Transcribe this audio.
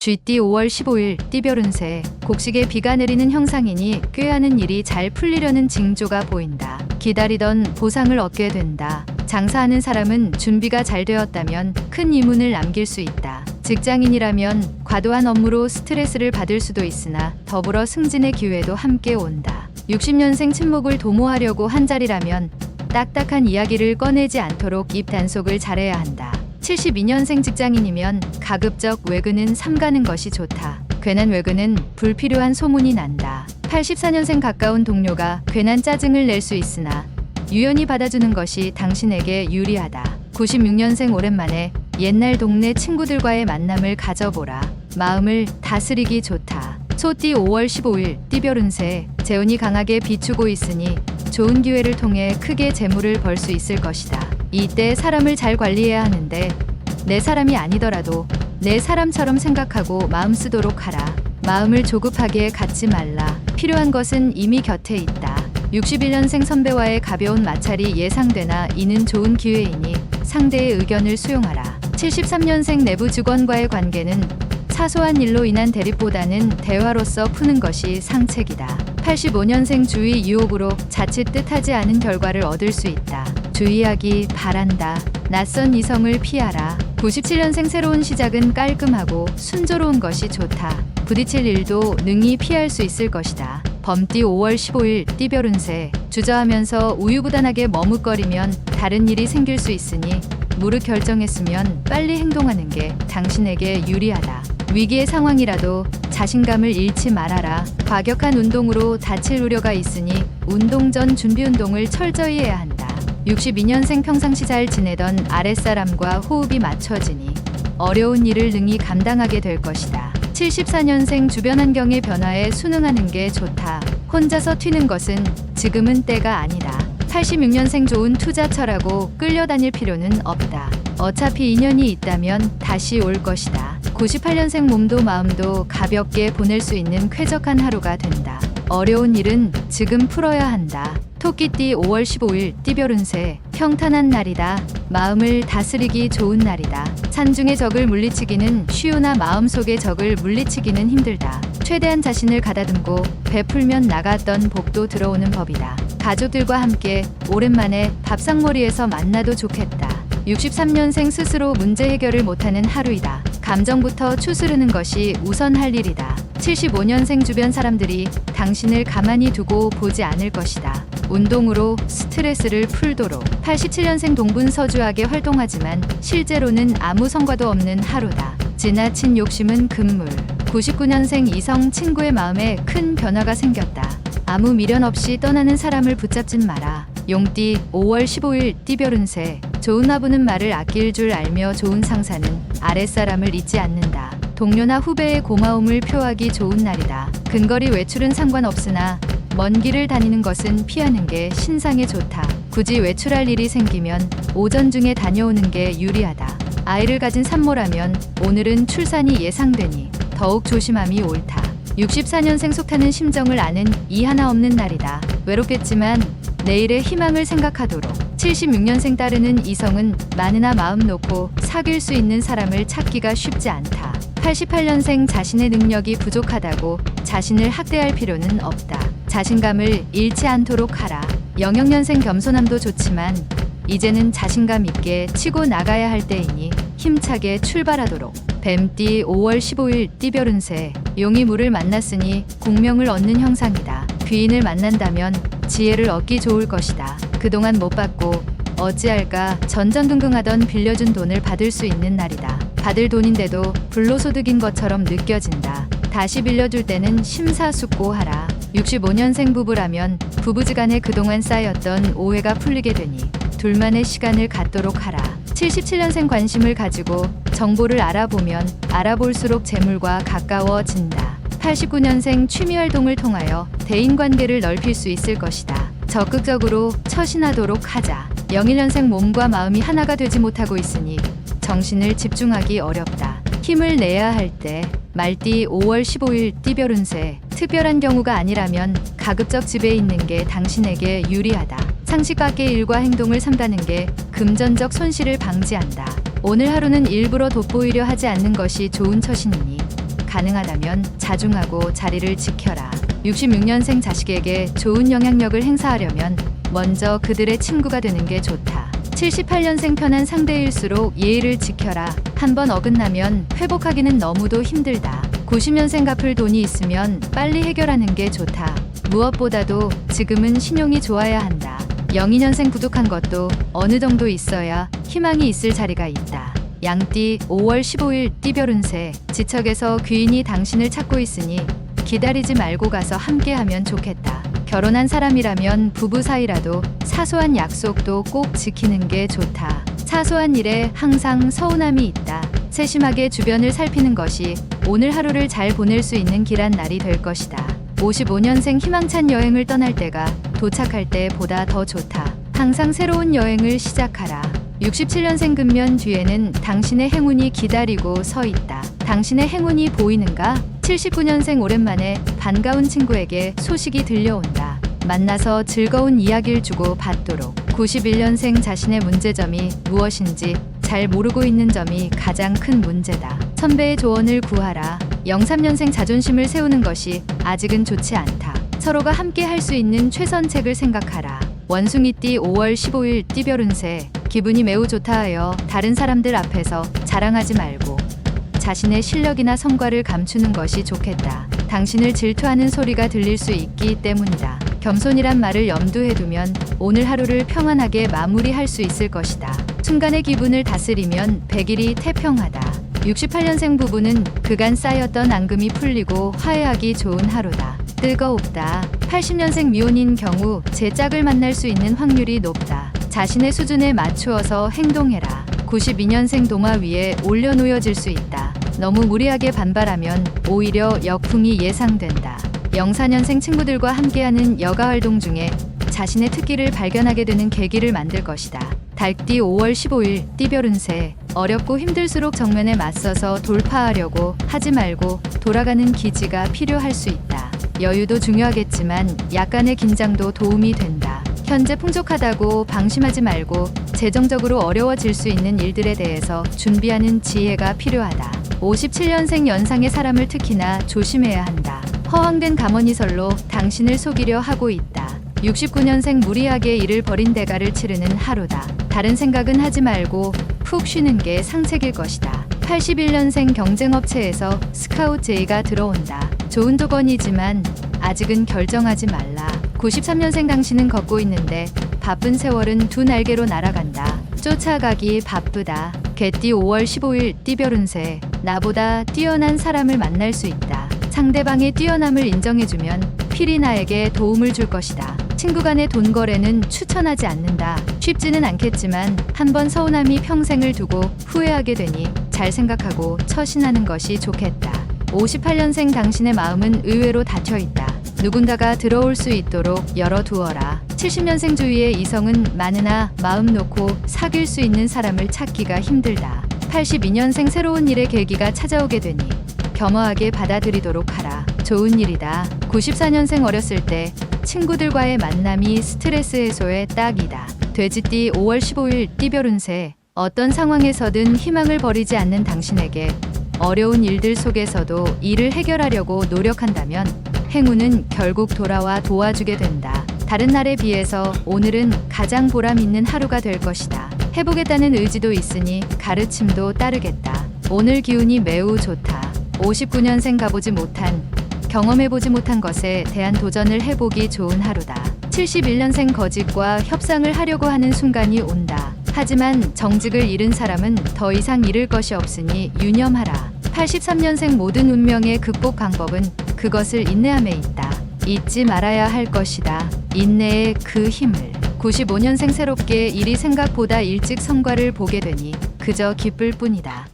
쥐띠 5월 15일 띠별 운세. 곡식에 비가 내리는 형상이니 꾀하는 일이 잘 풀리려는 징조가 보인다. 기다리던 보상을 얻게 된다. 장사하는 사람은 준비가 잘 되었다면 큰 이문을 남길 수 있다. 직장인이라면 과도한 업무로 스트레스를 받을 수도 있으나 더불어 승진의 기회도 함께 온다. 60년생 친목을 도모하려고 한 자리라면 딱딱한 이야기를 꺼내지 않도록 입 단속을 잘해야 한다. 72년생 직장인이면 가급적 외근은 삼가는 것이 좋다. 괜한 외근은 불필요한 소문이 난다. 84년생 가까운 동료가 괜한 짜증을 낼 수 있으나 유연히 받아주는 것이 당신에게 유리하다. 96년생 오랜만에 옛날 동네 친구들과의 만남을 가져보라. 마음을 다스리기 좋다. 소띠 5월 15일 띠별 운세. 재운이 강하게 비추고 있으니 좋은 기회를 통해 크게 재물을 벌 수 있을 것이다. 이때 사람을 잘 관리해야 하는데 내 사람이 아니더라도 내 사람처럼 생각하고 마음 쓰도록 하라. 마음을 조급하게 갖지 말라. 필요한 것은 이미 곁에 있다. 61년생 선배와의 가벼운 마찰이 예상되나 이는 좋은 기회이니 상대의 의견을 수용하라. 73년생 내부 직원과의 관계는 사소한 일로 인한 대립보다는 대화로서 푸는 것이 상책이다. 85년생 주위 유혹으로 자칫 뜻하지 않은 결과를 얻을 수 있다. 주의하기 바란다. 낯선 이성을 피하라. 97년생 새로운 시작은 깔끔하고 순조로운 것이 좋다. 부딪힐 일도 능히 피할 수 있을 것이다. 범띠 5월 15일 띠별 운세. 주저하면서 우유부단하게 머뭇거리면 다른 일이 생길 수 있으니 무릇 결정했으면 빨리 행동하는 게 당신에게 유리하다. 위기의 상황이라도 자신감을 잃지 말아라. 과격한 운동으로 다칠 우려가 있으니 운동 전 준비 운동을 철저히 해야 한다. 62년생 평상시 잘 지내던 아랫사람과 호흡이 맞춰지니 어려운 일을 능히 감당하게 될 것이다. 74년생 주변 환경의 변화에 순응하는 게 좋다. 혼자서 튀는 것은 지금은 때가 아니다. 86년생 좋은 투자처라고 끌려다닐 필요는 없다. 어차피 인연이 있다면 다시 올 것이다. 98년생 몸도 마음도 가볍게 보낼 수 있는 쾌적한 하루가 된다. 어려운 일은 지금 풀어야 한다. 토끼띠 5월 15일 띠별 운세. 평탄한 날이다. 마음을 다스리기 좋은 날이다. 산중의 적을 물리치기는 쉬우나 마음속의 적을 물리치기는 힘들다. 최대한 자신을 가다듬고 베풀면 나갔던 복도 들어오는 법이다. 가족들과 함께 오랜만에 밥상머리에서 만나도 좋겠다. 63년생 스스로 문제 해결을 못하는 하루이다. 감정부터 추스르는 것이 우선 할 일이다. 75년생 주변 사람들이 당신을 가만히 두고 보지 않을 것이다. 운동으로 스트레스를 풀도록. 87년생 동분서주하게 활동하지만 실제로는 아무 성과도 없는 하루다. 지나친 욕심은 금물. 99년생 이성 친구의 마음에 큰 변화가 생겼다. 아무 미련 없이 떠나는 사람을 붙잡진 마라. 용띠 5월 15일 띠별 운세. 좋은 화부는 말을 아낄 줄 알며 좋은 상사는 아랫사람을 잊지 않는다. 동료나 후배의 고마움을 표하기 좋은 날이다. 근거리 외출은 상관없으나 먼 길을 다니는 것은 피하는 게 신상에 좋다. 굳이 외출할 일이 생기면 오전 중에 다녀오는 게 유리하다. 아이를 가진 산모라면 오늘은 출산이 예상되니 더욱 조심함이 옳다. 64년생 속타는 심정을 아는 이 하나 없는 날이다. 외롭겠지만 내일의 희망을 생각하도록. 76년생 따르는 이성은 많으나 마음 놓고 사귈 수 있는 사람을 찾기가 쉽지 않다. 88년생 자신의 능력이 부족하다고 자신을 학대할 필요는 없다. 자신감을 잃지 않도록 하라. 00년생 겸손함도 좋지만 이제는 자신감 있게 치고 나가야 할 때이니 힘차게 출발하도록. 뱀띠 5월 15일 띠별 운세. 용이 물을 만났으니 공명을 얻는 형상이다. 귀인을 만난다면 지혜를 얻기 좋을 것이다. 그동안 못 받고 어찌할까 전전긍긍하던 빌려준 돈을 받을 수 있는 날이다. 받을 돈인데도 불로소득인 것처럼 느껴진다. 다시 빌려줄 때는 심사숙고하라. 65년생 부부라면 부부지간에 그동안 쌓였던 오해가 풀리게 되니 둘만의 시간을 갖도록 하라. 77년생 관심을 가지고 정보를 알아보면 알아볼수록 재물과 가까워진다. 89년생 취미활동을 통하여 대인관계를 넓힐 수 있을 것이다. 적극적으로 처신하도록 하자. 01년생 몸과 마음이 하나가 되지 못하고 있으니 정신을 집중하기 어렵다. 힘을 내야 할 때. 말띠 5월 15일 띠별 운세. 특별한 경우가 아니라면 가급적 집에 있는 게 당신에게 유리하다. 상식 밖의 일과 행동을 삼다는 게 금전적 손실을 방지한다. 오늘 하루는 일부러 돋보이려 하지 않는 것이 좋은 처신이니 가능하다면 자중하고 자리를 지켜라. 66년생 자식에게 좋은 영향력을 행사하려면 먼저 그들의 친구가 되는 게 좋다. 78년생 편한 상대일수록 예의를 지켜라. 한번 어긋나면 회복하기는 너무도 힘들다. 90년생 갚을 돈이 있으면 빨리 해결하는 게 좋다. 무엇보다도 지금은 신용이 좋아야 한다. 02년생 부족한 것도 어느 정도 있어야 희망이 있을 자리가 있다. 양띠 5월 15일 띠별 운세. 지척에서 귀인이 당신을 찾고 있으니 기다리지 말고 가서 함께하면 좋겠다. 결혼한 사람이라면 부부 사이라도 사소한 약속도 꼭 지키는 게 좋다. 사소한 일에 항상 서운함이 있다. 세심하게 주변을 살피는 것이 오늘 하루를 잘 보낼 수 있는 길한 날이 될 것이다. 55년생 희망찬 여행을 떠날 때가 도착할 때보다 더 좋다. 항상 새로운 여행을 시작하라. 67년생 금년 뒤에는 당신의 행운이 기다리고 서 있다. 당신의 행운이 보이는가? 79년생 오랜만에 반가운 친구에게 소식이 들려온다. 만나서 즐거운 이야기를 주고 받도록. 91년생 자신의 문제점이 무엇인지 잘 모르고 있는 점이 가장 큰 문제다. 선배의 조언을 구하라. 03년생 자존심을 세우는 것이 아직은 좋지 않다. 서로가 함께 할 수 있는 최선책을 생각하라. 원숭이띠 5월 15일 띠별 운세. 기분이 매우 좋다 하여 다른 사람들 앞에서 자랑하지 말고 자신의 실력이나 성과를 감추는 것이 좋겠다. 당신을 질투하는 소리가 들릴 수 있기 때문이다. 겸손이란 말을 염두에 두면 오늘 하루를 평안하게 마무리할 수 있을 것이다. 순간의 기분을 다스리면 100일이 태평하다. 68년생 부부는 그간 쌓였던 앙금이 풀리고 화해하기 좋은 하루다. 뜨거웁다. 80년생 미혼인 경우 제 짝을 만날 수 있는 확률이 높다. 자신의 수준에 맞추어서 행동해라. 92년생 동화 위에 올려놓여질 수 있다. 너무 무리하게 반발하면 오히려 역풍이 예상된다. 04년생 친구들과 함께하는 여가 활동 중에 자신의 특기를 발견하게 되는 계기를 만들 것이다. 달띠 5월 15일 띠별 운세. 어렵고 힘들수록 정면에 맞서서 돌파하려고 하지 말고 돌아가는 기지가 필요할 수 있다. 여유도 중요하겠지만 약간의 긴장도 도움이 된다. 현재 풍족하다고 방심하지 말고 재정적으로 어려워질 수 있는 일들에 대해서 준비하는 지혜가 필요하다. 57년생 연상의 사람을 특히나 조심해야 한다. 허황된 감언이설로 당신을 속이려 하고 있다. 69년생 무리하게 일을 벌인 대가를 치르는 하루다. 다른 생각은 하지 말고 푹 쉬는 게 상책일 것이다. 81년생 경쟁업체에서 스카웃 제의가 들어온다. 좋은 조건이지만 아직은 결정하지 말라. 93년생 당신은 걷고 있는데 바쁜 세월은 두 날개로 날아간다. 쫓아가기 바쁘다. 개띠 5월 15일 띠별 운세. 나보다 뛰어난 사람을 만날 수 있다. 상대방의 뛰어남을 인정해주면 필히 나에게 도움을 줄 것이다. 친구 간의 돈 거래는 추천하지 않는다. 쉽지는 않겠지만 한번 서운함이 평생을 두고 후회하게 되니 잘 생각하고 처신하는 것이 좋겠다. 58년생 당신의 마음은 의외로 닫혀 있다. 누군가가 들어올 수 있도록 열어두어라. 70년생 주위의 이성은 많으나 마음 놓고 사귈 수 있는 사람을 찾기가 힘들다. 82년생 새로운 일의 계기가 찾아오게 되니 겸허하게 받아들이도록 하라. 좋은 일이다. 94년생 어렸을 때 친구들과의 만남이 스트레스 해소에 딱이다. 돼지띠 5월 15일 띠별 운세. 어떤 상황에서든 희망을 버리지 않는 당신에게 어려운 일들 속에서도 일을 해결하려고 노력한다면 행운은 결국 돌아와 도와주게 된다. 다른 날에 비해서 오늘은 가장 보람 있는 하루가 될 것이다. 해보겠다는 의지도 있으니 가르침도 따르겠다. 오늘 기운이 매우 좋다. 59년생 가보지 못한, 경험해보지 못한 것에 대한 도전을 해보기 좋은 하루다. 71년생 거짓과 협상을 하려고 하는 순간이 온다. 하지만 정직을 잃은 사람은 더 이상 잃을 것이 없으니 유념하라. 83년생 모든 운명의 극복 방법은 그것을 인내함에 있다. 잊지 말아야 할 것이다. 인내의 그 힘을. 95년생 새롭게 일이 생각보다 일찍 성과를 보게 되니 그저 기쁠 뿐이다.